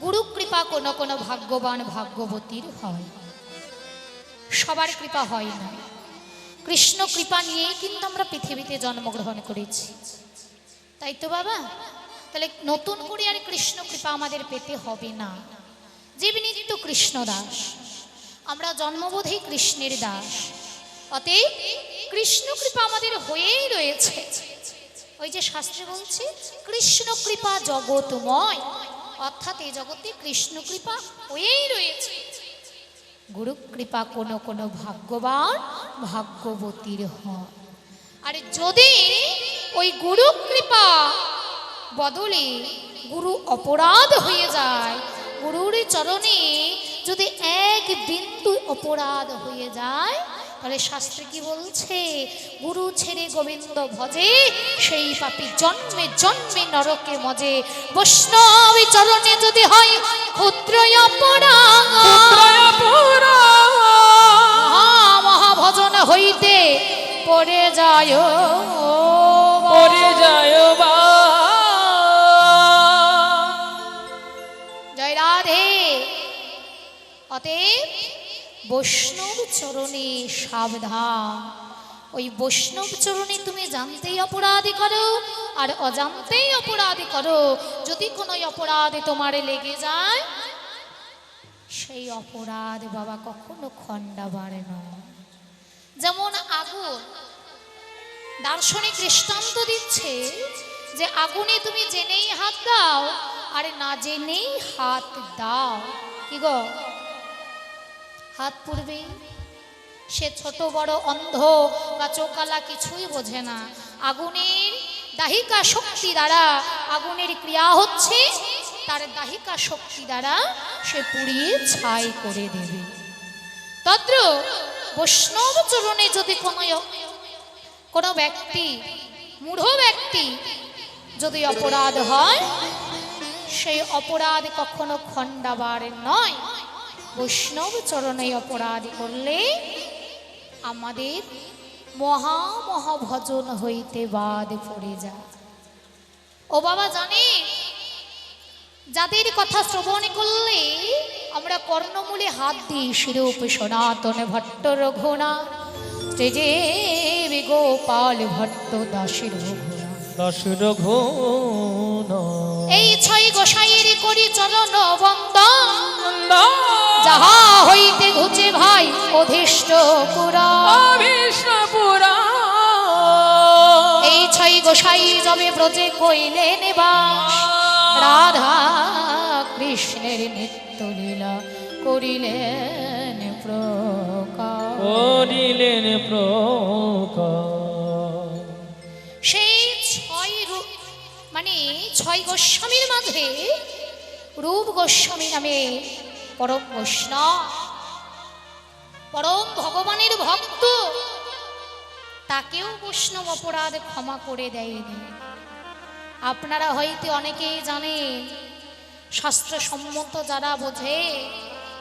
গুরু কৃপা কোনো কোনো ভাগ্যবান ভাগ্যবতীর হয়, সবার কৃপা হয় না। কৃষ্ণ কৃপা নিয়েই কিন্তু আমরা পৃথিবীতে জন্মগ্রহণ করেছি, তাই তো বাবা? তাহলে নতুন করে আর কৃষ্ণ কৃপা আমাদের পেতে হবে না। জীবনিত্য কৃষ্ণ দাস, আমরা জন্মবোধেই কৃষ্ণের দাস, অতএব কৃষ্ণ কৃপা আমাদের হয়েই রয়েছে। ওই যে শাস্ত্রে বলছে কৃষ্ণ কৃপা জগৎময়, অর্থাৎ এই জগতে কৃষ্ণ কৃপা হয়েই রয়েছে। গুরু কৃপা কোনো কোনো ভাগ্যবান ভাগ্যবতীর হয়। আর যদি ওই গুরু কৃপা বদলে গুরু অপরাধ হয়ে যায়, গুরুর চরণে যদি এক বিন্দু অপরাধ হয়ে যায়, তাহলে শাস্ত্রে কি বলছে? গুরু ছেড়ে গোবিন্দ ভজে, সেই পাপী জন্মে জন্মে নরকে মজে। বৈষ্ণব চরণে যদি হয় ক্ষুদ্র অপরাধ, মহাভজন হইতে পড়ে যায়, পড়ে যায় বা। জয় রাধে। অতএব বৈষ্ণব চরণে সাবধান। ওই বৈষ্ণব চরণে তুমি জানতেই অপরাধী করো আর অজান্তেই অপরাধী করো, যদি কোনো অপরাধে তোমার লেগে যায়, সেই অপরাধ বাবা কখনো খণ্ডাবার নয়। যেমন আগুন, দার্শনিক দৃষ্টান্ত দিচ্ছে যে আগুনে তুমি জেনেই হাত দাও আর না জেনেই হাত দাও, কি গো? হাত পুড়বে। সে ছোট বড় অন্ধ বা চোকালা কিছুই বোঝে না। আগুনের দাহিকা শক্তি দ্বারা আগুনের ক্রিয়া হচ্ছে, তার দাহিকা শক্তি দ্বারা সে পুড়িয়ে ছাই করে দেবে। তদ্র বৈষ্ণব চরণে যদি কোনো ব্যক্তি, মূঢ় ব্যক্তি যদি অপরাধ হয়, সেই অপরাধ কখনো খণ্ডাবার নয়। বৈষ্ণব চরণে অপরাধ করলে আমাদের মহা মহাভজন হইতে বাদ পড়ে যায়। ও বাবা জানে, যাদের কথা শ্রবণ করলে আমরা কর্ণমূলে হাত দিই, শিরূপ সনাতন ভট্ট রঘুনাথ, যে গোপাল ভট্ট দাসের রঘুনাথ, এই ছয় গোসাইয়ের করি চরণ বন্দন, যাহা হইতে ঘুচে ভাই অধিষ্ঠ পুরা। এই ছয় গোসাই যবে ব্রজে কইলেন বাস, রাধা কৃষ্ণের নিত্য লীলা করিলেন প্রকাশ। সেই ছয় রূপ মানে ছয় গোস্বামীর মাঝে রূপ গোস্বামী নামে পরম বৈষ্ণব, পরম ভগবানের ভক্ত, তাকেও বৈষ্ণব অপরাধ ক্ষমা করে দেয়নি। আপনারা হয়তো অনেকেই জানেন, শাস্ত্রসম্মত যারা বোঝে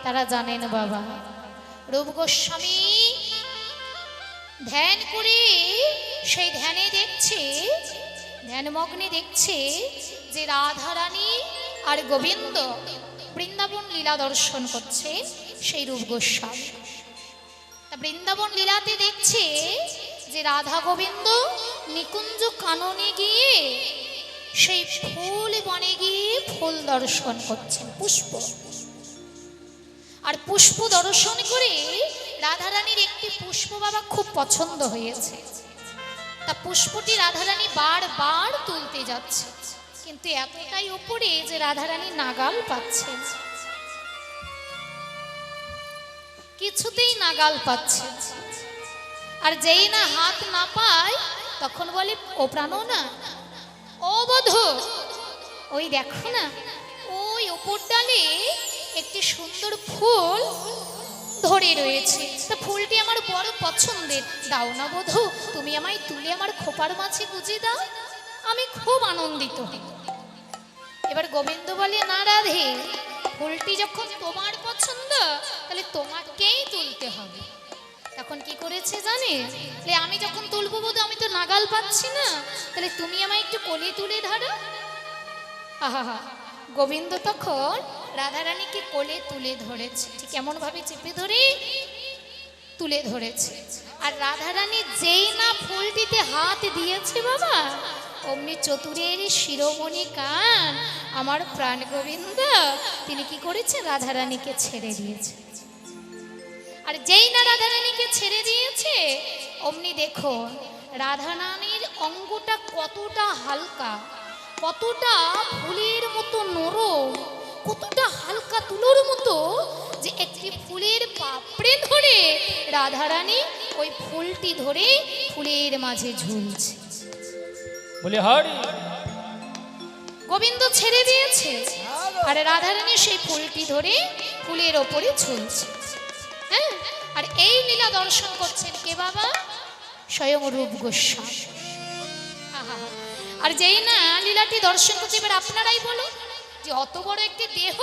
তারা জানেন বাবা, রূপ গোস্বামী ধ্যান করে সেই ধ্যানে দেখছে, ধ্যানমগ্নে দেখছে যে রাধারানী আর গোবিন্দ বৃন্দাবন লীলা দর্শন করছে। সেই রূপ গোস্বামী বৃন্দাবন লীলাতে দেখছে যে রাধা গোবিন্দ নিকুঞ্জ কাননে গিয়ে সেই ফুল বনে গিয়ে ফুল দর্শন করছেন, পুষ্প। আর পুষ্প দর্শন করে রাধারানীর একটি পুষ্প বাবা খুব পছন্দ হয়েছে। তা পুষ্পটি রাধারানী বারবার তুলতে যাচ্ছে, কিন্তু এতটাই উপরে যে রাধারানী নাগাল পাচ্ছেন, কিছুতেই নাগাল পাচ্ছে। আর যেই না হাত না পায় তখন বলে, ও প্রাণনা, ও বধূ, ওই দেখো না, ওই উপর ডালে একটি সুন্দর ফুল ধরে রয়েছে, তা ফুলটি আমার বড় পছন্দের, দাও না বধূ, তুমি আমায় তুলে আমার খোপার মাঝে গুজে দাও, আমি খুব আনন্দিত হই। এবার গোবিন্দ বলে, না রাধে, ফুলটি যখন তোমার পছন্দ তাহলে তোমাকেই তুলতে হবে। তখন কি করেছে জানে, আমি যখন তুলবো বধূ, আমি তো নাগাল পাচ্ছি না, তাহলে তুমি আমায় একটু কোলে তুলে ধরো। আহা, গোবিন্দ তখন রাধারানীকে কোলে তুলে ধরেছে, ঠিক এমন ভাবে চেপে ধরে তুলে ধরেছে। আর রাধারানী যেই না ফুলটিতে হাত দিয়েছে বাবা, অমনি চতুরের শিরোমণি কান আমার প্রাণ গোবিন্দ তিনি কি করেছে, রাধারানীকে ছেড়ে দিয়েছে। আর যেই না রাধারানীকে ছেড়ে দিয়েছে, অমনি দেখো রাধারানীর অঙ্গটা কতটা হালকা, কতটা ফুলের মতো নরম, কতটা হালকা তুলোর মতো, যে একটি ফুলের পাপড়ে ধরে রাধারানী ওই ফুলটি ধরে ফুলের মাঝে ঝুলছে। বলে হরি গোবিন্দ ছেড়ে দিয়েছে আর রাধারানী সেই ফুলটি ধরে ফুলের ওপরে ঝুলছে। হ্যাঁ, আর এই লীলা দর্শন করছেন কে বাবা, স্বয়ং রূপ গোস্বামী। আর যেই না লীলাটি দর্শন করছে, এবার আপনারাই বলো যে অত বড় একটি দেহ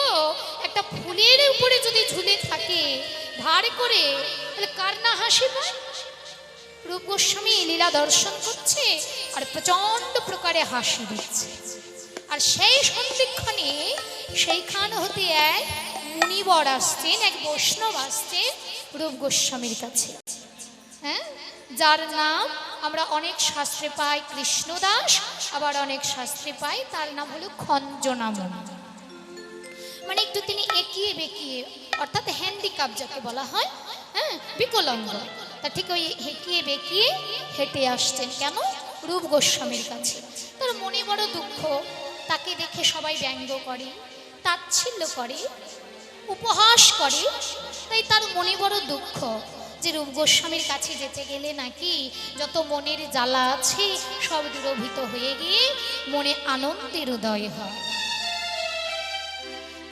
একটা ফুলের উপরে যদি ঝুলে থাকে ধার করে, তাহলে কার না হাসি পায়? রূপ গোস্বামী লীলা দর্শন করছে আর প্রচন্ড প্রকারে হাসি দিচ্ছে। আর সেই সন্ধিক্ষণে সেইখান হতে এক মুনিবর আসছেন, এক বৈষ্ণব আসছেন রূপ গোস্বামীর কাছে। হ্যাঁ, যার নাম আমরা অনেক শাস্ত্রে পাই কৃষ্ণদাস, আবার অনেক শাস্ত্রে পাই তার নাম হলো খঞ্জনামণি। মানে একটু তিনি একিয়ে বেঁকিয়ে, অর্থাৎ হ্যান্ডিক্যাপ যাকে বলা হয়, হ্যাঁ বিকলাঙ্গ, তা ঠিক ওই হেঁকিয়ে বেঁকিয়ে হেঁটে আসছেন। কেন? রূপ গোস্বামীর কাছে। তার মনে বড় দুঃখ, তাকে দেখে সবাই ব্যঙ্গ করে, তাচ্ছিল্য করে, উপহাস করে। তাই তার মনে বড় দুঃখ যে রূপ গোস্বামীর কাছে যেতে গেলে নাকি যত মনের জ্বালা আছে সব দূরভূত হয়ে গিয়ে মনে আনন্দের উদয় হয়।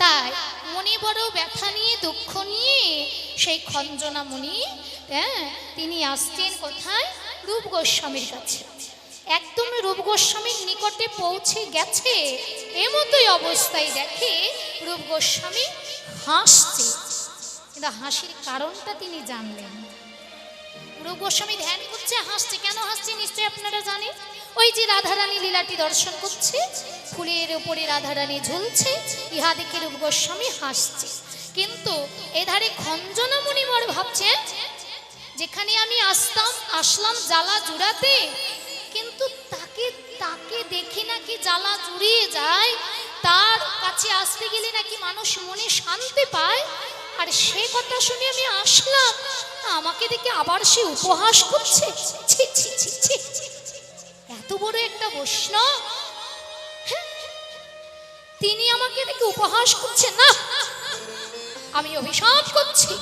তাই মনে বড় ব্যথা নিয়ে, দুঃখ নিয়ে সেই খঞ্জনামণি, হ্যাঁ তিনি আসছেন কোথায়, রূপ গোস্বামীর কাছে। একদম রূপ গোস্বামীর নিকটে পৌঁছে গেছে, এমতই অবস্থায় দেখে রূপ গোস্বামী হাসছে, কিন্তু হাসির কারণটা তিনি জানলেন। রূপ গোস্বামী ধ্যান করছে, হাসছে। কেন হাসছে নিশ্চয়ই আপনারা জানেন। ওই যে রাধারানী লীলাটি দর্শন করছে, ফুলের উপরে রাধারানী ঝুলছে, ইহা দেখে রূপ গোস্বামী হাসছে। কিন্তু এধারে খঞ্জনামণি বড় ভাবছে, যেখানে আমি আসলাম জ্বালা জুড়াতে, কিন্তু তাকে দেখে নাকি জ্বালা জুড়িয়ে যায়, তার কাছে আসতে গেলে নাকি মানুষ মনে শান্তি পায়। আর সে কথা শুনে আমি আসলাম, আমাকে দেখে আবার সে উপহাস করছে। ছি ছি ছি ছি, এত বড় একটা বৈষ্ণব, তিনি আমাকে দেখে উপহাস করছে। না, আমি অভিশাপ করছি,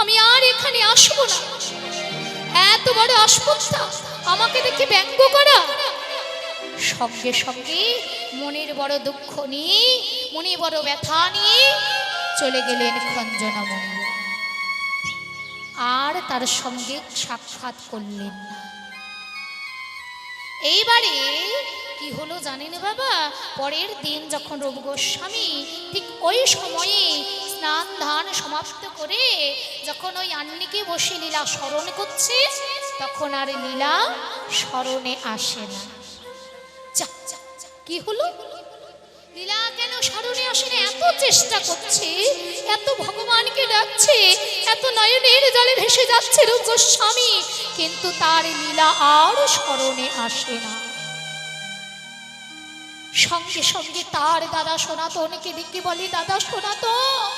আমি আর এখানে আসবো না। এত বড় অস্পর্ধা, আমাকে দেখে ব্যঙ্গ করা। সঙ্গে সঙ্গে মনের বড় দুঃখ নিয়ে, মনে বড় ব্যথা নিয়ে চলে গেলেন খঞ্জনামণি, আর তার সঙ্গে সাক্ষাৎ করলেন না। এইবারে কি হলো জানেন বাবা, পরের দিন যখন রূপ গোস্বামী ঠিক ওই সময়ে স্নান ধান সমাপ্ত করে যখন ওই আন্নিকে বসে লীলা স্মরণ করছে, তখন আর লীলা স্মরণে আসে না। কি হলো, লীলা কেন স্মরণে আসে না? এত চেষ্টা করছে, এত ভগবানকে ডাকছে, এত নয়নের জলে ভেসে যাচ্ছে রূপ গোস্বামী, কিন্তু তার লীলা আর স্মরণে আসে না। সঙ্গে সঙ্গে তার দাদা সনাতনকে ডেকে বলে, দাদা সনাতন,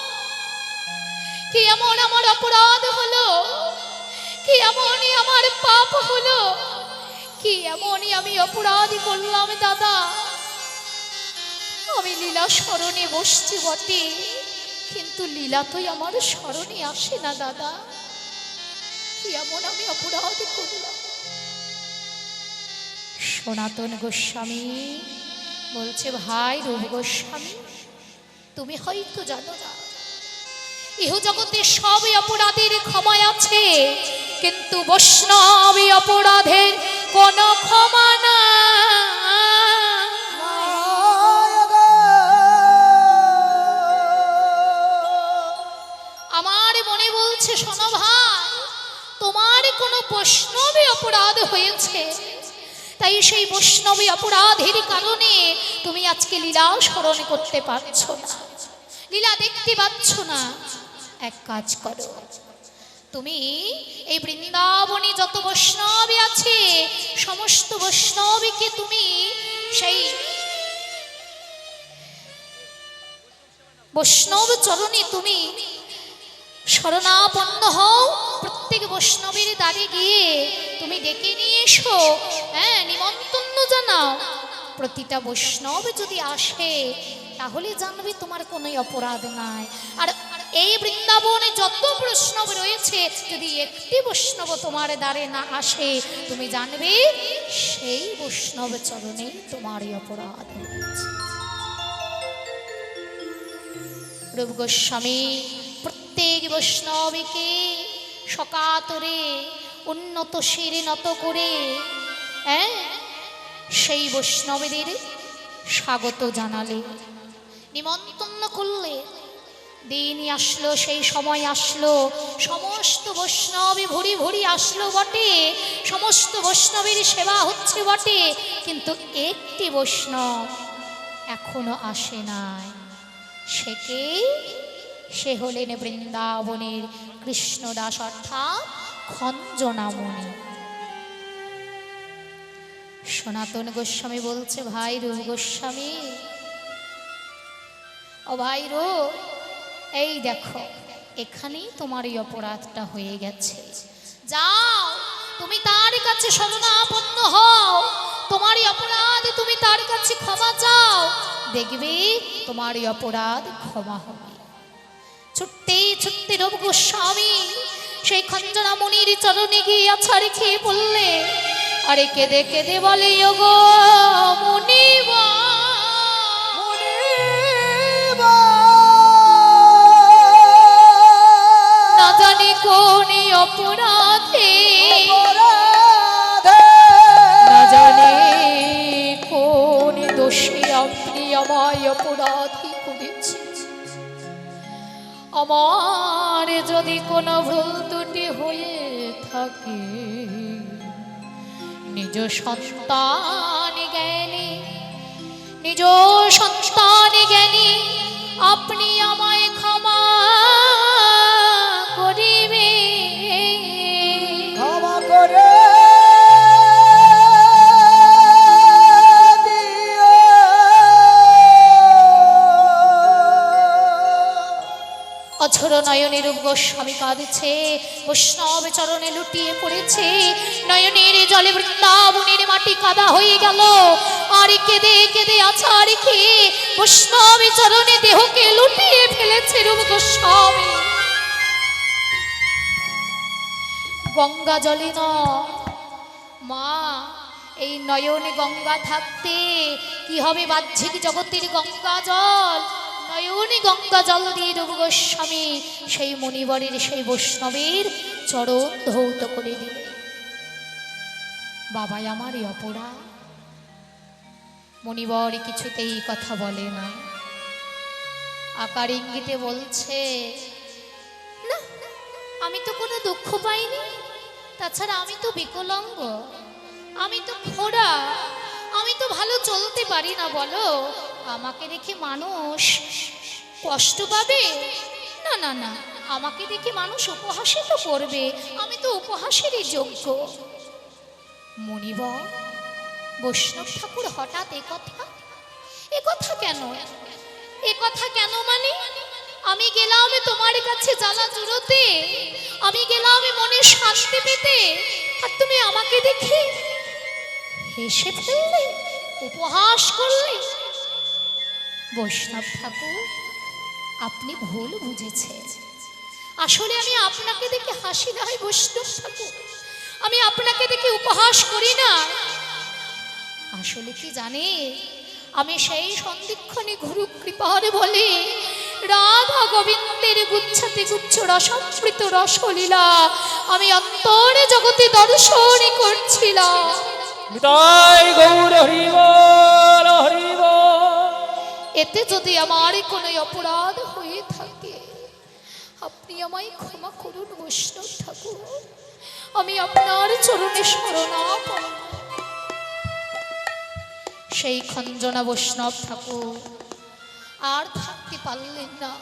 কি এমন আমার অপরাধ হলো, কি এমনই আমার পাপ হলো, কি এমনই আমি অপরাধ করলাম দাদা? আমি লীলা স্মরণে বসছি বটে, কিন্তু লীলা তো আমার স্মরণে আসে না দাদা, কি এমন আমি অপরাধ করলাম? সনাতন গোস্বামী বলছে, ভাই রূপ গোস্বামী, তুমি হয়তো জানো না, ইহ জগতে সব অপরাধের ক্ষমা আছে, কিন্তু বৈষ্ণব অপরাধের কোনো ক্ষমা না। আমার মনে বলছে, শোনো ভাই, তোমার কোনো বৈষ্ণব অপরাধ হয়েছে, তাই সেই বৈষ্ণবী অপরাধের কারণে তুমি আজকে লীলা স্মরণ করতে পারছো না, লীলা দেখতে পাচ্ছ না। এক কাজ করো, তুমি এই বৃন্দাবনে যত বৈষ্ণবী আছে সমস্ত বৈষ্ণবীকে তুমি সেই বৈষ্ণব চরণে তুমি শরণাপন্ন হও। প্রত্যেক বৈষ্ণবের দ্বারে গিয়ে তুমি ডেকে নিয়ে এসো, হ্যাঁ, নিমন্ত্রণ জানাও। প্রতিটা বৈষ্ণব যদি আসে তাহলে জানবে তোমার কোনো অপরাধ নাই। আর এই বৃন্দাবনে যত বৈষ্ণব রয়েছে যদি একটি বৈষ্ণব তোমার দ্বারে না আসে তুমি জানবে সেই বৈষ্ণব চরণে তোমার অপরাধ হয়েছে। রূপ গোস্বামী প্রত্যেক বৈষ্ণবীকে সকাতরে উন্নত শিরে নত করে সেই বৈষ্ণবীদের স্বাগত জানালে, নিমন্ত্রণ করলে। দিন আসলো, সেই সময় আসলো, সমস্ত বৈষ্ণবী ভুরি ভুরি আসলো বটে, সমস্ত বৈষ্ণবীর সেবা হচ্ছে বটে, কিন্তু একটি বৈষ্ণব এখনো আসে নাই। সে কে? সে হলেন বৃন্দাবনের কৃষ্ণদাস অর্থাৎ খঞ্জনামণি। সনাতন গোস্বামী বলছে, ভাই রূপ গোস্বামী, ও ভাই রূপ, এই দেখো এখানেই তোমার এই অপরাধটা হয়ে গেছে। যাও তুমি তার কাছে শরণাপন্ন হও, তোমার এই অপরাধ তুমি তার কাছে ক্ষমা চাও, দেখবে তোমার এই অপরাধ ক্ষমা হবে। ছুটতে ছুটতে রূপ গোস্বামী সেই খঞ্জনামণির চরণে গিয়ে আছাড় খেয়ে পড়লে, আরে কেঁদে কেঁদে বলে, ওগো মুনিবা, না জানি কোন অপরাধে, না জানি কোন দোষে আপনি আমায় অপরাধী করেছি। আমার যদি কোনো ভুল ত্রুটি হয়ে থাকে, নিজ সন্তান জ্ঞানী, নিজ সন্তান জ্ঞানী আপনি আমায় ক্ষমা করিবে, ক্ষমা করে অঝর নয়নের রূপ গোস্বামী কাঁদছে, বৈষ্ণব চরণে লুটিয়ে পড়েছে, নয়নের জলে বৃন্দাবনের মাটি কাদা হয়ে গেল। আর কেঁদে কেঁদে আছাড় খেয়ে বৈষ্ণব চরণে দেহকে লুটিয়ে ফেলেছে রূপ গোস্বামী। গঙ্গা জলে নয় মা, এই নয়নে গঙ্গা থাকতে কি হবে বাহ্যিক জগতের গঙ্গা জল, নয়নে গঙ্গা জল দিয়ে রূপ গোস্বামী সেই মণিবরের সেই বৈষ্ণবের চরণ ধৌত করে দিলে। বাবা আমারই অপরাধ। মণিবর কিছুতেই কথা বলে না, আকার ইঙ্গিতে বলছে, না আমি তো কোনো দুঃখ পাইনি, তাছাড়া আমি তো বিকলাঙ্গ, আমি তো খোড়া, আমি তো ভালো চলতে পারি না, বলো আমাকে দেখে মানুষ কষ্ট পাবে? না না না, আমাকে দেখে মানুষ উপহাসিত করবে, আমি তো উপহাসেরই যোগ্য। মণিবর বৈষ্ণব ঠাকুর হঠাৎ একথা কেন? একথা কেন মানে? আমি গেলাম তোমার কাছে জ্বালা জুড়োতে, আমি গেলাম মনে শান্তি পেতে, আর তুমি আমাকে দেখে হেসে ফেললে, উপহাস করলে। বৈষ্ণব ঠাকুর আপনি ভুল বুঝেছেন, আসলে আমি আপনাকে দেখে হাসি না, বৈষ্ণব ঠাকুর আমি আপনাকে দেখে উপহাস করি না। আসলে কি জানে, আমি সেই সন্ধিক্ষণে গুরু কৃপার বলে রাধা গোবিন্দের গুচ্ছাতে গুচ্ছ রসামৃত রসলীলা আমি অন্তরে জগতে দর্শন করছিলাম। নিতাই গৌর হরি বল, হরি বল। এতে যদি আমার কোনো অপরাধ হয়ে থাকে আপনি আমায় ক্ষমা করুন বৈষ্ণব ঠাকুর, আমি আপনার চরণে শরণাপন্ন। সেই খঞ্জনা বৈষ্ণব ঠাকুর আর থাকতে পারলেন না।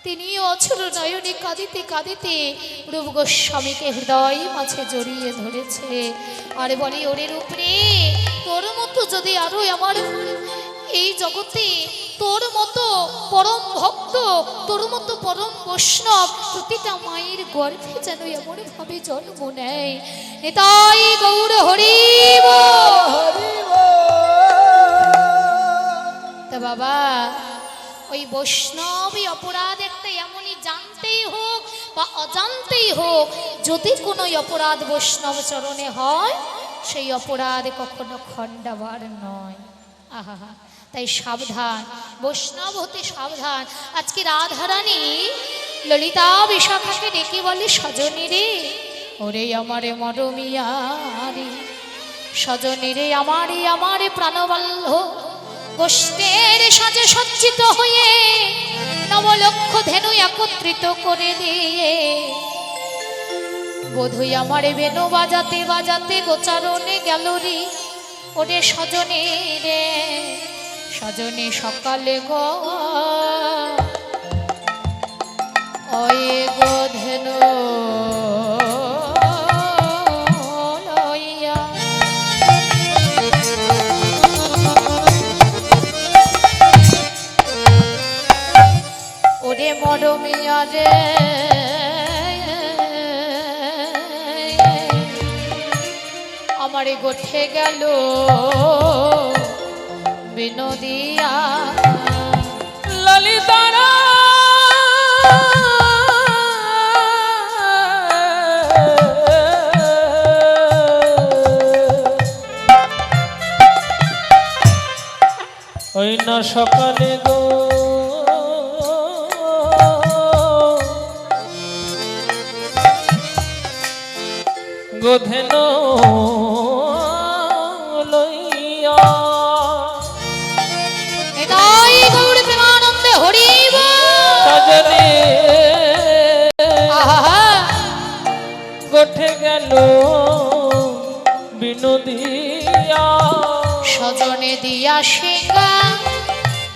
তিনি অছর নয়নে কাঁদিতে কাঁদিতে রূপ গোস্বামীকে হৃদয় মাঝে জড়িয়ে ধরেছে আর বলে, ওরে রূপ রে, তোর মতো যদি আরো আমার এই জগতে তোর মতো পরম ভক্ত, তোর মতো পরম বৈষ্ণব প্রতিটা মায়ের গর্ভে যেন এমন ভাবে জন্ম নেয়। নিতাই গৌর হরি তা বাবা, ওই বৈষ্ণবী অপরাধ একটা এমনই, জানতেই হোক বা অজান্তেই হোক, যদি কোনো অপরাধ বৈষ্ণব চরণে হয় সেই অপরাধ কখনো খণ্ডাবার নয়। আহা, তাই সাবধান, বৈষ্ণব হতে সাবধান। আজকে রাধারানী ললিতা বিশাখাকে ডেকে বলে, সজনী রে, ওরে আমারে মরমিয়ারে, সজনী রে আমারে, আমারে প্রাণবল্লভ, গোষ্ঠের সাজে সজ্জিত হয়ে নবলক্ষ ধেনু একত্রিত করে দিয়ে বোধই আমারে বেনু বাজাতে বাজাতে গোচারণে গেল রে। ওরে সজনে রে, সজনে সকালে গো ওই গো ধেনু লইয়া, ওরে মরমিয়া রে, আমারে গোঠে গেল বিনোদিয়া ললিতারা ওই না সকালে গো গোধেন লইয়া, এটাই গৌর প্রেমানন্দে হরি সজনে আহা, গোঠে গেল বিনোদিয়া, সজনে দিয়া সিংহা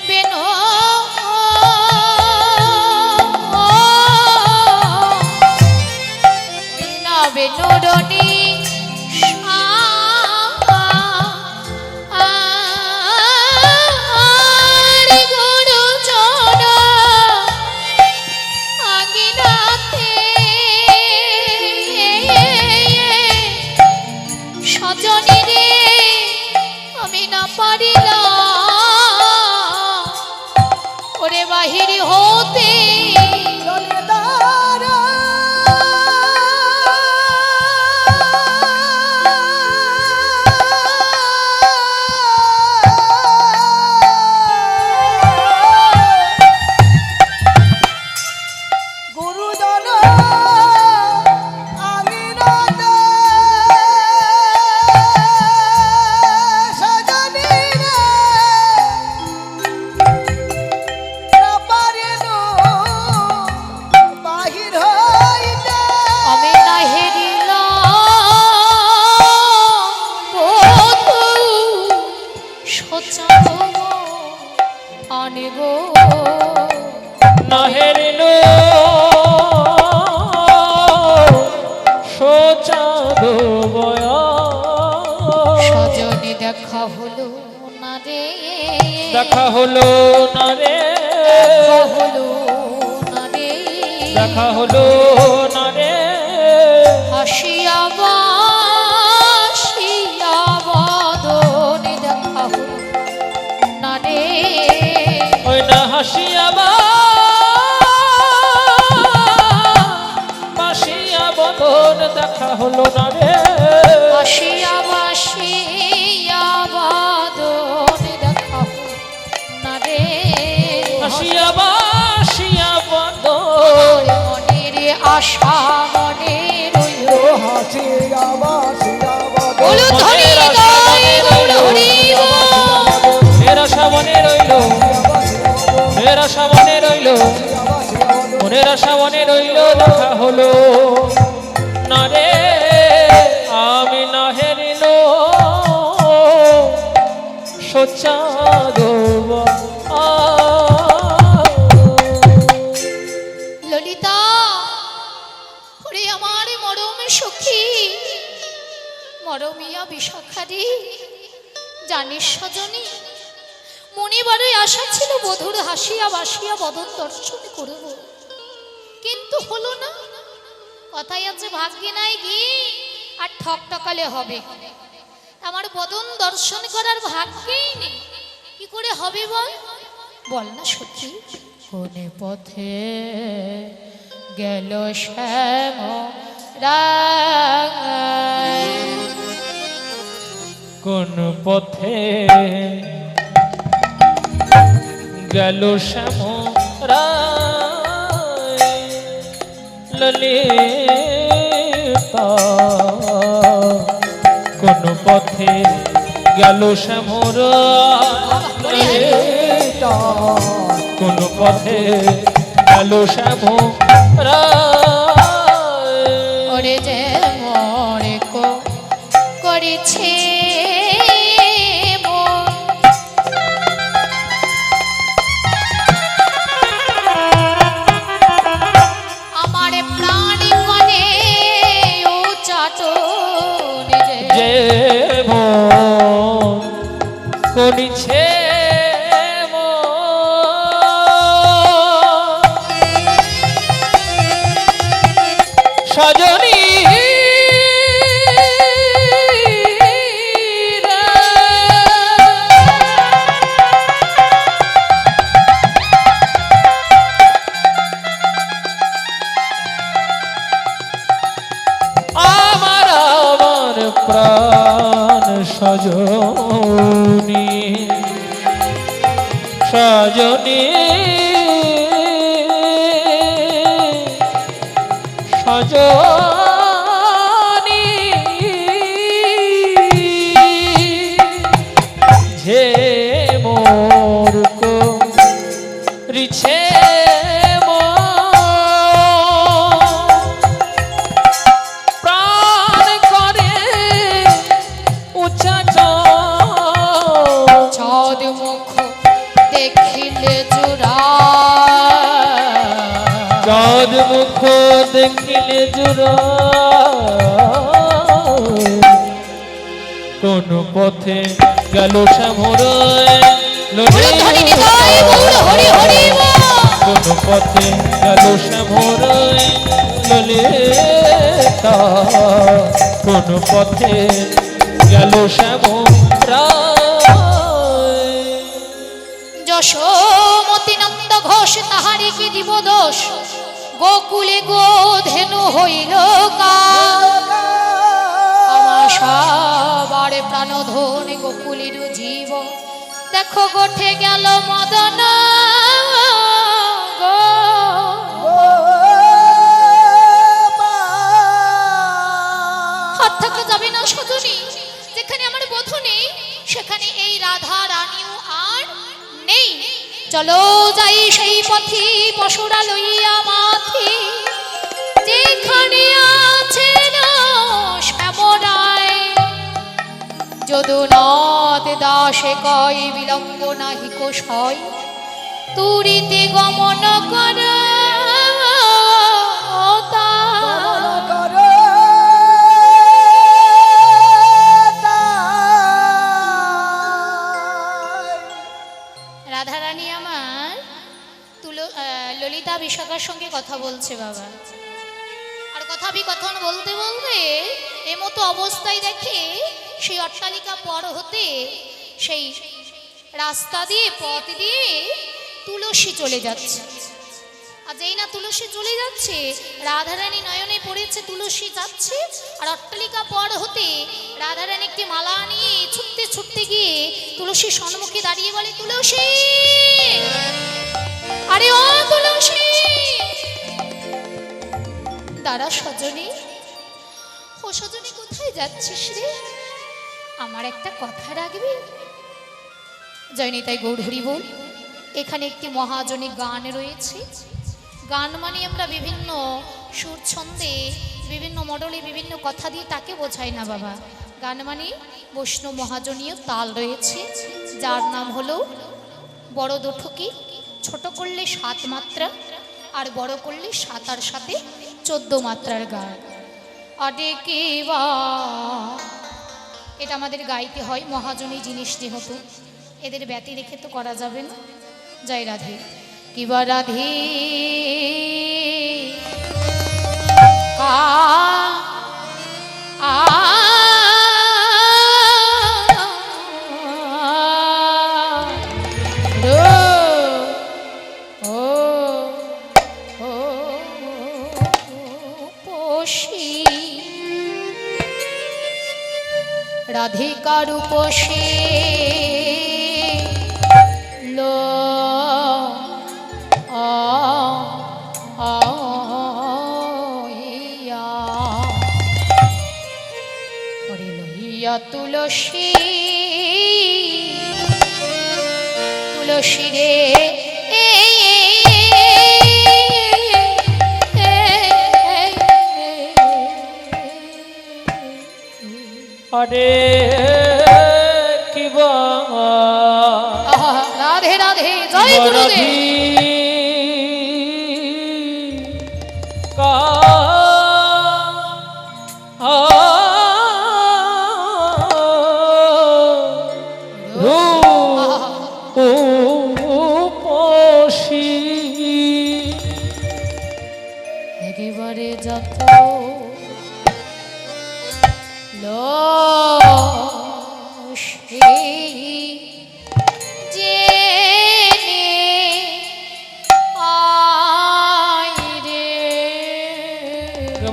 বেনো না বেনুরনি সজনী রে, আমি না পারিলাম ওরে বাহির হতে, নাহেরিলো সোচাদ বয়া, সজনী দেখা হলো না রে, দেখা হলো না রে, দেখা হলো না রে, দেখা হলো না রে, হাসিয়া বাসিয়া বদনে দেখা হলো না রে, ওই না হাসিয়া বাসিয়া বদন দেখা হলো না রে, হাসিয়া বাসিয়া বদনে দেখা হলো না রে, হাসিয়া বাসিয়া বদন মনের আশা মনে রইল, হাসিয়া বাসিয়া বলো ধনী হৃদয় গৌর হরি মেরা সামনে রইল, মেরা সামনে রইল, মনের আশা মনে রইল, দেখা হলো না রে, আমি না হেরিল সোচা দেবা ললিতা, ওরে আমার মরমে সখী, মরমিয়া বিশাখারি, জানিস সজনী, মনে বড়ই আশা ছিল বধুর হাসিয়া বাসিয়া বদন দর্শন করব, কিন্তু হলো না। কথাই আছে ভাগ্যে নাই গিয়ে আর ঠক টকালে হবে। আমার বদন দর্শন করার ভাগ্যেই নেই, কি করে হবে বল? বল না সখী। কোনে পথে গেল শ্যাম কোন পথে গেল শ্যাম ললিতা, কোন পথে গেল শ্যাম ললিতা, কোন পথে গেল শ্যাম ওরে যে মরে করেছে আমার প্রাণ কনে ও চাটন যে করিছে সজনী আমার আমার প্রাণ সজনী সজনী সজনী যে মোর করিছে প্রাণ করে উচ্চা ছদ মুখ দেখিলে জোড়া, চাঁদ মুখ দেখিলে জোড়া, কোন পথে গেল শ্যামর কোন পথে গেল শ্যামর ললিতা, কোন পথে গেল শ্যাম যশোমতি নন্দ ঘোষ তাহারি কি দিব দোষ, গোকুলে গোধেনু হইল আমার সবার প্রাণধন গোকুলের জীব, দেখো গোঠে গেল মদন গো। হাত থাকা যাবে না সজনী, যেখানে আমার বধূ নেই সেখানে এই রাধা রানীও আর নেই। চলো যাই সেই পথে পশুরা লইয়া মাথি, যেখানে আছে শ্যামরায় যদুনাথ দাসে কয় বিলম্ব নাহি কোশয়, তুরিতে গমন কর রাধারানী আমার ললিতা বিশাখার সঙ্গে কথা বলছে বাবা। আর কথন বলতে বলতে এমতো অবস্থায় দেখে সেই অট্টালিকা পর হতে সেই রাস্তা দিয়ে পথ দিয়ে তুলসী চলে যাচ্ছে। আর যেই না তুলসী চলে যাচ্ছে, রাধারানী নয়নে পড়েছে তুলসী যাচ্ছে, আর অট্টালিকা পর হতে রাধারানী একটি মালা নিয়ে ছুটতে ছুটতে গিয়ে তুলসীর সম্মুখে দাঁড়িয়ে বলে, তুলসী, আরে ও তুলসী, দাঁড়া সজনী। ও সজনী, কোথায় যাচ্ছিস রে? আমার একটা কথা রাখবি? জয়নিতাই গৌর হরি বল। এখানে একটি মহাজনী গান রয়েছে। গান মানে আমরা বিভিন্ন সুর ছন্দে বিভিন্ন মডেলে বিভিন্ন কথা দিয়ে তাকে বোঝাই না বাবা। গান মানে বৈষ্ণব মহাজনীয় তাল রয়েছে, যার নাম হলো বড় দোঠকি। ছোট করলে 7 মাত্রা আর বড় করলে 7 আর 7 14 মাত্রার গান। আডে কেবা, এটা আমাদের গাইতে হয়, মহাজনী জিনিস যেহেতু, এদের ব্যতি রেখে তো করা যাবে না। জয় রাধে। কিবা রাধে কা আ রাধিকা রূপসে লো লইয়া তুলসী তুলসী রে আরে কিবা রাধে রাধে, জয় গুরুদেব। কা রূপসী একেবারে যত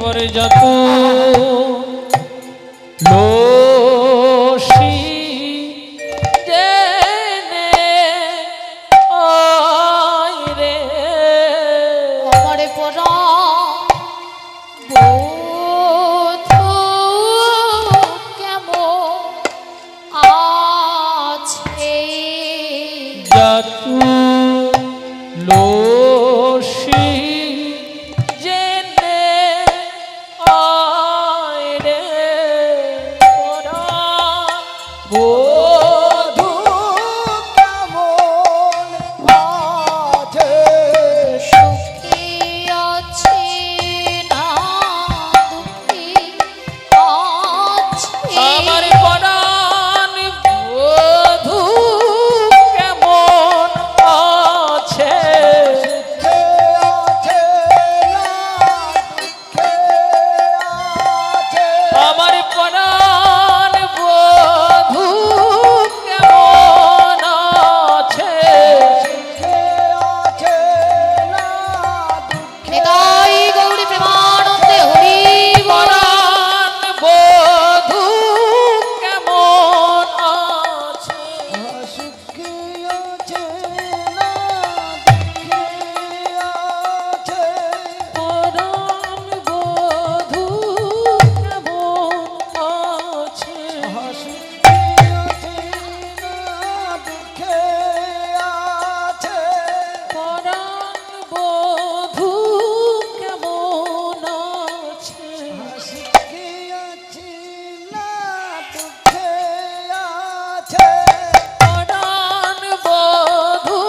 একেবারে যত লোসি জেনে আয় রে, আমার পরা বধূ কেমন আছে, যত লোসি জেনে আয় রে, পরা বধূ কেমন আছে, সুখী আছে না দুঃখী আছে, আমার পরাণ বধূ কেমন আছে, সুখে আছে না দুঃখে আছে, আমার পরাণ বধূ কেমন আছে, সুখে আছে না দুঃখে নিতাই গৌরী প্রেমানন্দে হরি বল। পরাণ বধূ কেমন আছে, সুখে আছে না দুঃখে আছে, পরাণ বধূ কেমন আছে, সুখে আছে না দুঃখে আছে, পরাণ বধূ কেমন আছে, সুখে আছে না দুঃখে আছে, পরাণ বধূ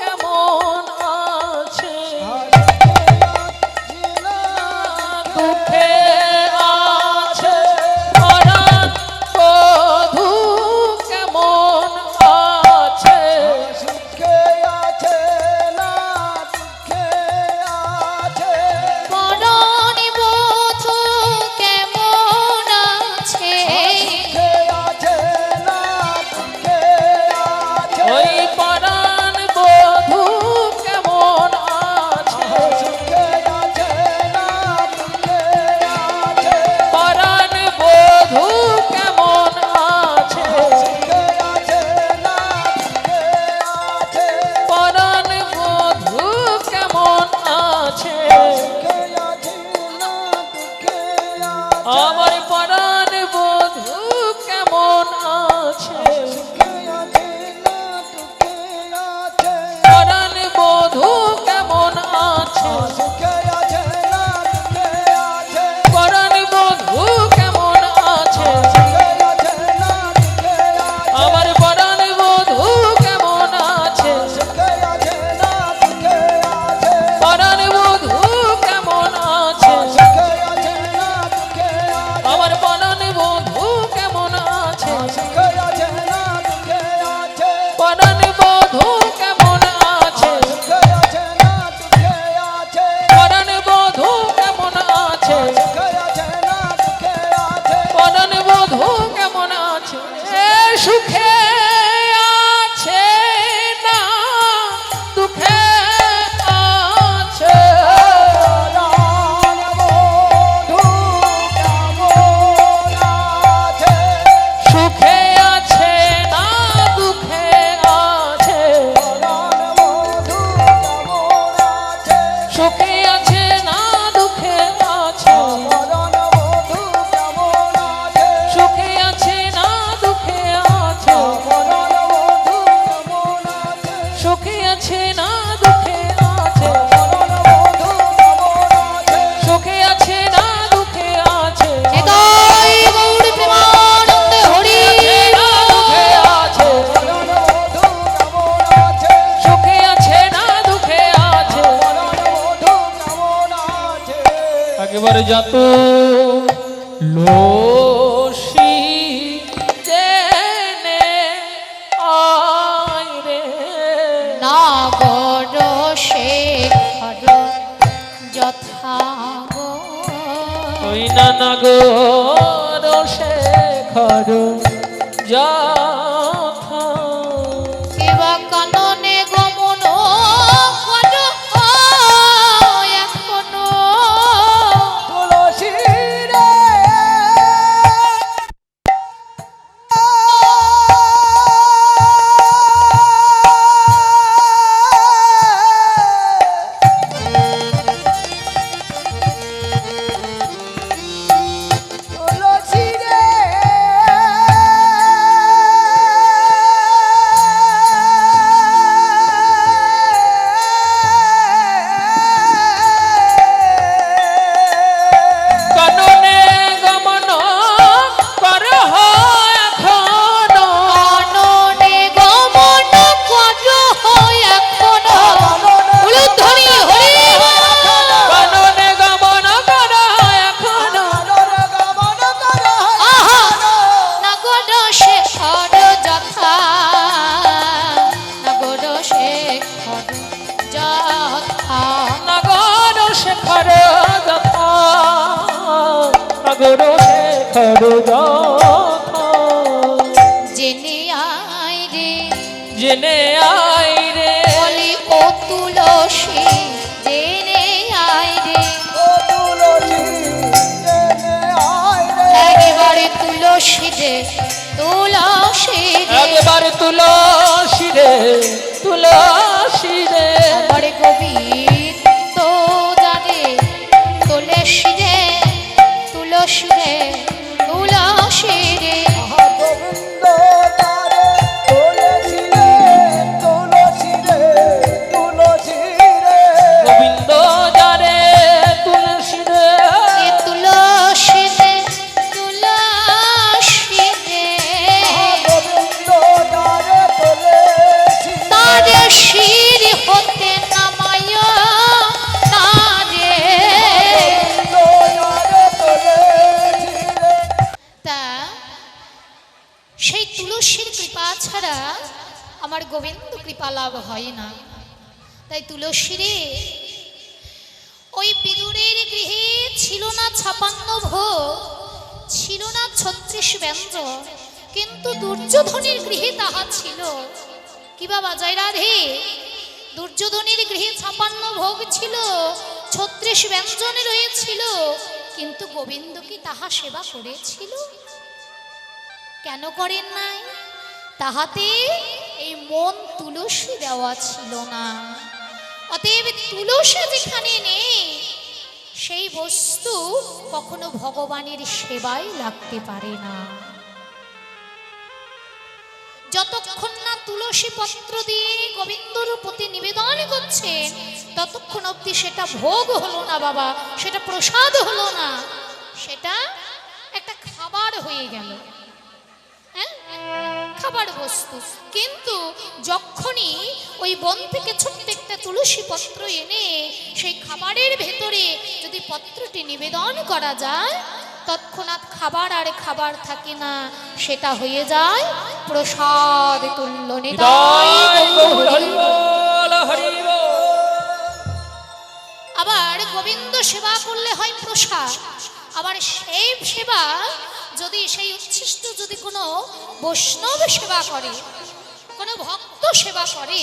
কেমন আছে, দুঃখে আছে, পরাণ বধূ কেমন আছে, সুখে আছে না দুঃখে আছে, পরাণী বধূ কেমন আছে, সুখে আছে না দুঃখে আছে, ওই পরাণ বধূ কেমন আছে, সুখে আছে না দুঃখে আছে, পরাণ বধূ কেমন আছে, সুখে আছে না দুঃখে আছে, পরাণ বধূ কেমন আছে, সুখে আছে না দুঃখে আছে, আমার পরাণ বধূ কেমন আছে, সুখে আছে না দুঃখে আছে, পরাণ বধূ কেমন আছে, সুখে আছে না দুঃখে আছে, পরাণ বধূ কেমন আছে, সুখে দুঃখে আছে পরাণ বধূ কেমন আছে সুখে আছে না দুঃখে আছে পরাণ বধূ কেমন আছে সুখে আছে না দুঃখে আছে পরাণ বধূ কেমন আছে সুখে আছে না দুঃখে আছে পরাণ বধূ কেমন আছে সুখে আছে না দুঃখে আছে পরাণ বধূ কেমন আছে সুখে আছে না দুঃখে আছে নিতাই গৌর প্রেমানন্দ হরি দুঃখে আছে পরাণ বধূ কেমন আছে সুখে আছে না দুঃখে আছে পরাণ বধূ কেমন আছে একেবারে যত লোসি জেনে আয় রে নাগর শেখর যথা গো ওই নানগর শেখর যথা কিবা কাননে গমন কর এখনো তুলসী রে তুলসী রে কাননে গমন কর এখনো কাননে গমন কর এখনো উলুধ্বনি হরি কাননে গমন কর এখনো আহা নাগর শেখর যথা নাগর শেখর যথা নগর শেখর যথা নগর শেখর যথা জেনে আয় রে জেনে আই রে বলি ও তুলসী জেনে আয় রে একেবারে তুলসী রে তুলসী রে একবার তুলসী রে তুলসী রে আমার গোবিন্দ জানে তুলসী রে তুলসী রে তুলসী রে গোবিন্দ তারে তুলসী রে তুলসী রে তুলসী রে গোবিন্দ যারে তুলসী রে এ তুলসী রে তুলসী রে গোবিন্দ তারে তুলসী তারে শির হতে নামায় তারে গোবিন্দ তারে তুলসী রে তা সেই তুলসীর কৃপা ছাড়া আমার গোবিন্দ কৃপা লাভ হয় না। তাই তুলসী রে ওই বিদুরের গৃহে ছিল না 56 ভোগ, ছিল না 36 ব্যঞ্জন, কিন্তু দুর্যোধনের গৃহে তাহা ছিল। কি বাবা জয় রাধে, দুর্যোধনের গৃহে 56 ভোগ ছিল, 36 ব্যঞ্জন রয়েছিল, কিন্তু গোবিন্দ কি তাহা সেবা করেছিল? কেন করেন নাই? তাহাতে এই মন তুলসী দেওয়া ছিল না। অতএব তুলসী যেখানে নেই সেই বস্তু কখনো ভগবানের সেবায় লাগতে পারে না। যতক্ষণ না তুলসী পত্র দিয়ে গোবিন্দর প্রতি নিবেদন করছেন ততক্ষণ অবধি সেটা ভোগ হলো না বাবা, সেটা প্রসাদ হলো না, সেটা একটা খাবার হয়ে গেল, হ্যাঁ খাবার বস্তু। কিন্তু যখনই ওই বন থেকে ছোট্ট একটা তুলসী পত্র এনে সেই খাবারের ভেতরে যদি পত্রটি নিবেদন করা যায় তৎক্ষণাৎ খাবার আর খাবার থাকে না, সেটা হয়ে যায় প্রসাদ তুল্য। নিতাই গৌর হরি বল। আবার গোবিন্দ সেবা করলে হয় প্রসাদ, আবার সেই সেবা যদি সেই উচ্ছিষ্ট যদি কোনো বৈষ্ণব সেবা করে, কোনো ভক্ত সেবা করে,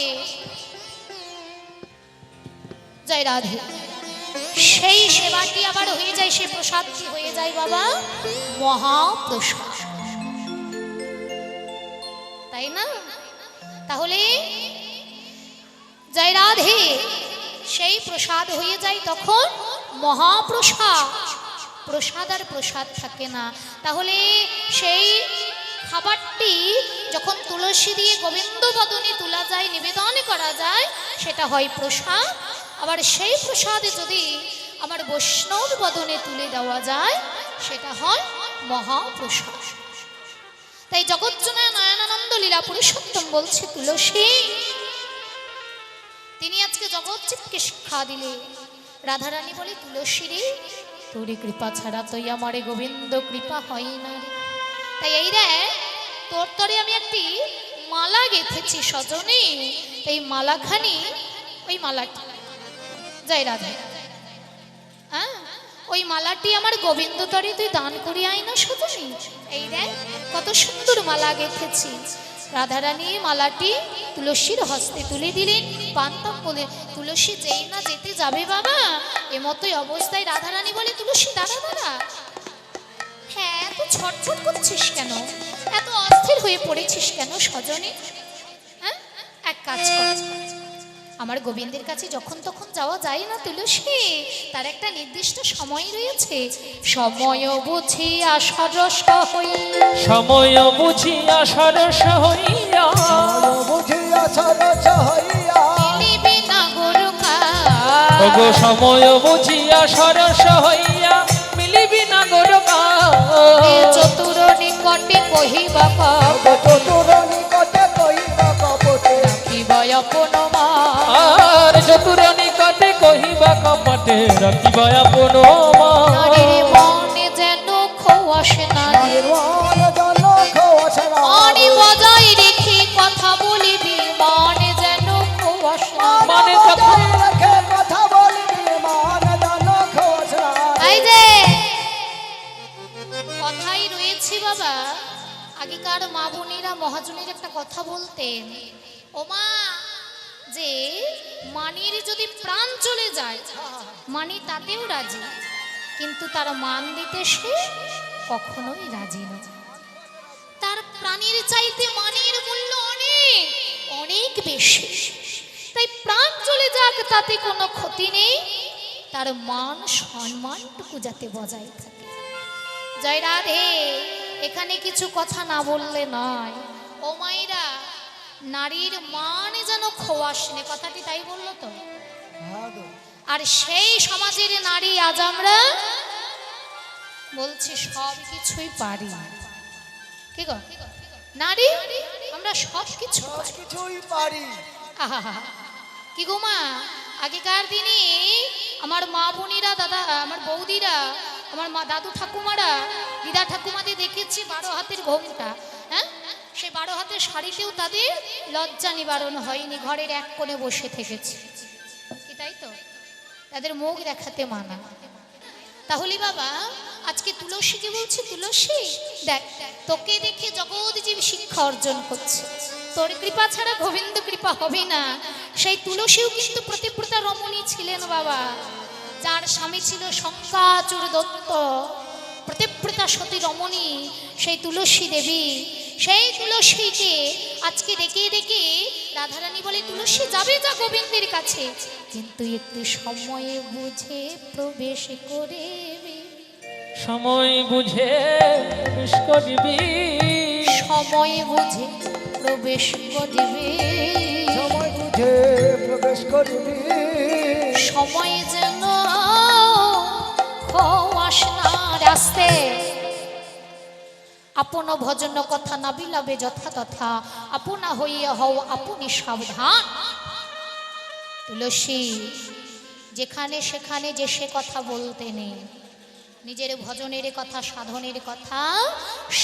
জয় রাধে। সেই সেবাটি আবার হয়ে যায়, সেই প্রসাদটি হয়ে যায় বাবা মহাপ্রসাদ, তাই না? তাহলে জয় রাধে, সেই প্রসাদ হয়ে যায় তখন মহাপ্রসাদ। প্রসাদ আর প্রসাদ থাকে না। তাহলে সেই খাবারটি যখন তুলসী দিয়ে গোবিন্দ বদনে তোলা যায়, নিবেদন করা যায়, সেটা হয় প্রসাদ। আবার সেই প্রসাদে যদি আমার বৈষ্ণব বদনে তুলে দেওয়া যায়, সেটা হয় মহাপ্রসাদ। তাই জগজ্জননী নয়নানন্দ লীলা পুরুষোত্তম বলছে তুলসী, তিনি আজকে জগৎজীবকে শিক্ষা দিলে। রাধারানী বলে তুলসী রে, তোর কৃপা ছাড়া তুই আমারে গোবিন্দ কৃপা হয় না রে। তাই এই রে তোর তরে আমি একটি মালা গেঁথেছি সজনী, এই মালাখানি, ওই মালাটি জয় রাধে, হ্যাঁ ওই মালাটি আমার গোবিন্দ তরে তুই দান করি আয় না সজনী। এই দেখ কত সুন্দর মালা গেঁথেছি। রাধারানী মালাটি তুলসীর হস্তে তুলে দিলেন। পান্তা বলে তুলসী যেই না যেতে যাবে বাবা, এমতই অবস্থায় রাধারানী বলে তুলসী দাঁড়া দাঁড়া, হ্যাঁ এত ছটফট করছিস কেন, এত অস্থির হয়ে পড়েছিস কেন সজনী? হ্যাঁ এক কাজ কর, আমার গোবিন্দের কাছে যখন তখন যাওয়া যায় না তুলসী, তার একটা নির্দিষ্ট সময় রয়েছে। সময় বুঝিয়া সরস হইয়া, সময় বুঝিয়া সরস হইয়া, বুঝিয়া সরস হইয়া, মিলিবি না গুরু ওগো সময় বুঝিয়া সরস হইয়া, মিলিবি না গোরকা। চতুর নিকটে কহিবা চতুর নিকটে কহিবা কপটে, রাখিবা আপন মা। আর চতুর নিকটে কহিবা কপটে, রাখিবা আপন নারীর মনে যেন খোয়াস না, নির্মাণ জন খোয়াশনা, মনে বজায় রেখে কথা বলিবি, মনে যেন খোয়াস না। মানে কথা রেখে কথা বলিবি, মান জন খোয়াশনা। এই যে কথাই রয়েছে বাবা, আগেকার মা বোনেরা মহাজনের একটা কথা বলতেন, ও মা, যে মানির যদি প্রাণ চলে যায় মানি তাতেও রাজি, কিন্তু তার মান দিতে সে কখনোই রাজি নয়। তার প্রাণীর চাইতে মানের মূল্য অনেক অনেক বেশি। তাই প্রাণ চলে যাক তাতে কোনো ক্ষতি নেই, তার মান সম্মানটুকু যাতে বজায় থাকে। জয় রাধে। এখানে কিছু কথা না বললে নয়। ও মায়েরা, নারীর মান যেন খোয়াস নে, কথাটি তাই বললো তো। আর সেই সমাজের নারী আজ আমরা বলছি সব কিছুই পারি। কি গো নারী, আমরা সব কিছু কিছুই পারি। কি গো মা, আগেকার দিনে আমার মা বোনেরা, দাদা আমার বৌদিরা, আমার মা দাদু ঠাকুমারা, দিদা ঠাকুমাদের দেখেছি 12 হাতের ঘোমটা, হ্যাঁ সে 12 হাতের শাড়িতেও তাদের লজ্জা নিবারণ হয়নি, ঘরের এক কোণে বসে থেকেছে, কি তাই তো, তাদের মুখ দেখাতে মানা। তাহলে বাবা আজকে তুলসীকে বলছে, তুলসী দেখ তোকে দেখে জগৎজীব শিক্ষা অর্জন করছে, তোর কৃপা ছাড়া গোবিন্দ কৃপা হবে না। সেই তুলসীও কিন্তু প্রতিব্রতা রমণী ছিলেন বাবা, যার স্বামী ছিল শঙ্কাচূড় দত্ত, প্রতিব্রতা সতী রমণী সেই তুলসী দেবী। সেই তুলসীকে আজকে ডেকে ডেকে রাধারানী বলে, তুলসী যাবে যা গোবিন্দের কাছে, কিন্তু একটু সময় বুঝে প্রবেশ করে, সময় বুঝে প্রবেশ করবি, সময় বুঝে প্রবেশ করবে, সময় বুঝে প্রবেশ করবি, সময় যেন খোয়াস না রাস্তে। আপন ভজন কথা না বিলাবে যথা তথা, আপনা হইয়া হও আপনি সাবধান। তুলসী যেখানে সেখানে যে সে কথা বলতে নেই, নিজের ভজনের কথা, সাধনের কথা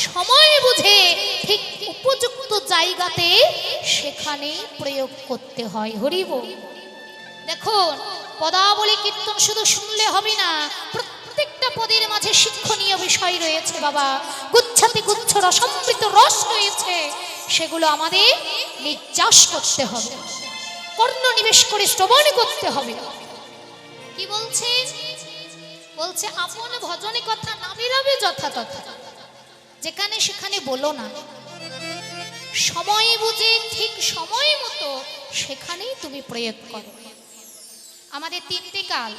সময় বুঝে ঠিক উপযুক্ত জায়গাতে সেখানে প্রয়োগ করতে হয়। হরি বল। দেখুন পদাবলী কীর্তন শুধু শুনলে হবে না, প্রত্যেকটা পদের মাঝে শিক্ষণীয় বিষয় রয়েছে বাবা, গুচ্ছাতি গুচ্ছ রসমৃত রস রয়েছে, সেগুলো আমাদের নির্যাস করতে হবে, কর্ণ নিবেশ করে শ্রবণ করতে হবে। কি বলছে? বলছে আপন ভজনে কথা না বেরাবে যথাতথা, যেখানে সেখানে বলো না, সময় বুঝে ঠিক সময় মতো সেখানেই তুমি প্রয়োগ করো। আমাদের তিনটে কাল,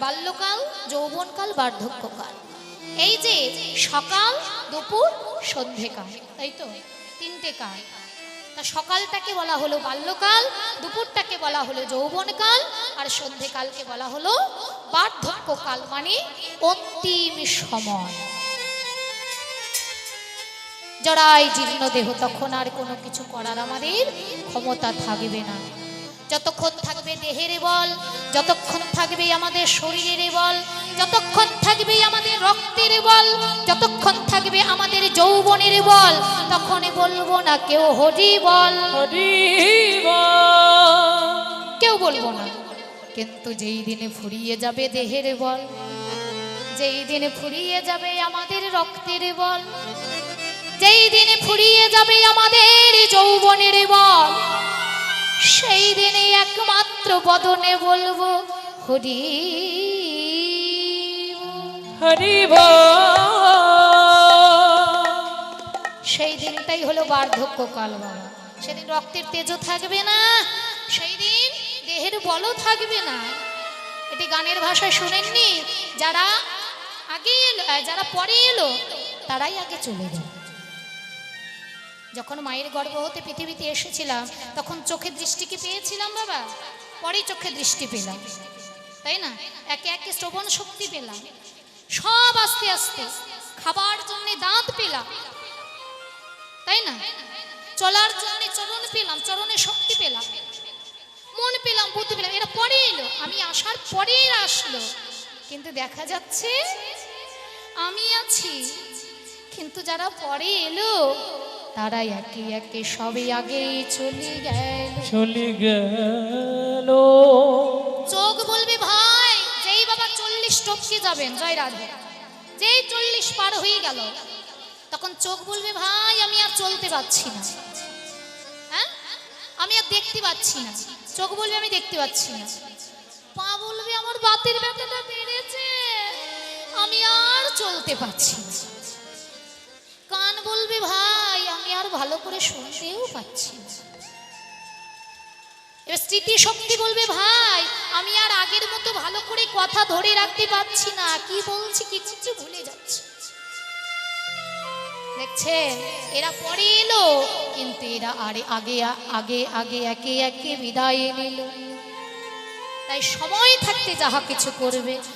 বাল্যকাল, যৌবনকাল, বার্ধক্যকাল। এই যে সকাল, দুপুর, সন্ধেকাল, তাই তো তিনটে কাল। তা সকালটাকে বলা হলো বাল্যকাল, দুপুরটাকে বলা হলো যৌবনকাল, আর সন্ধেকালকে বলা হলো বার্ধক্যকাল, মানে অন্তিম সময়। জড়াই জীর্ণ দেহ, তখন আর কোনো কিছু করার আমাদের ক্ষমতা থাকবে না। যতক্ষণ থাকবে দেহের বল, যতক্ষণ থাকবে আমাদের শরীরের বল, যতক্ষণ থাকবে আমাদের রক্তের বল, যতক্ষণ থাকবে আমাদের যৌবনের বল, তখন বলবো না কেউ হরি বল, হরি বল। কেউ বলবো না। কিন্তু যেই দিনে ফুরিয়ে যাবে দেহের বল, যেই দিনে ফুরিয়ে যাবে আমাদের রক্তের বল, যেই দিনে ফুরিয়ে যাবে আমাদের যৌবনের বল, সেই দিনে একমাত্র বদনে বলবো হরি হরি বল। সেই দিনটাই হলো বার্ধক্যকাল বাবা। সেদিন রক্তের তেজও থাকবে না, সেই দিন দেহের বলও থাকবে না। এটি গানের ভাষায় শুনেননি? যারা আগে এলো, যারা পরে এলো তারাই আগে চলে যাবে। যখন মায়ের গর্ভ হতে পৃথিবীতে এসেছিলাম তখন চোখের দৃষ্টি কি পেয়েছিলাম বাবা? পরেই চোখের দৃষ্টি পেলাম, তাই না? একে একে শ্রবণ শক্তি পেলাম, সব আস্তে আস্তে। খাবার জন্য দাঁত পেলাম, তাই না? চলার জন্য চরণ পেলাম, চরণে শক্তি পেলাম, মন পেলাম, বুদ্ধি পেলাম। এরা পরে এলো, আমি আসার পরে এরা আসলো। কিন্তু দেখা যাচ্ছে আমি আছি, কিন্তু যারা পরে এলো তারা একে একে সবে আগে চলে গেল, চলে গেল। চোখ বলবে ভাই, যেই বাবা 40 টপকে যাবেন, জয় রাধে, যেই 40 পার হয়ে গেল তখন চোখ বলবে ভাই আমি আর চলতে পারছি না, হ্যাঁ আমি আর দেখতে পাচ্ছি না। চোখ বলবে আমি দেখতে পাচ্ছি না। পা বলবে আমার বাতের ব্যথাটা বেড়েছে, আমি আর চলতে পারছি না। কান বলবে ভাই আমি আর ভালো করে শুনতেও পাচ্ছি না। এবার স্মৃতি শক্তি বলবে ভাই আমি আর আগের মতো ভালো করে কথা ধরে রাখতে পারছি না, কি বলছি কি করছি ভুলে যাচ্ছি। দেখছেন এরা পরে এলো, কিন্তু এরা আরে আগে আগে আগে একে একে বিদায় নিল। তাই সময় থাকতে যাহা কিছু করবে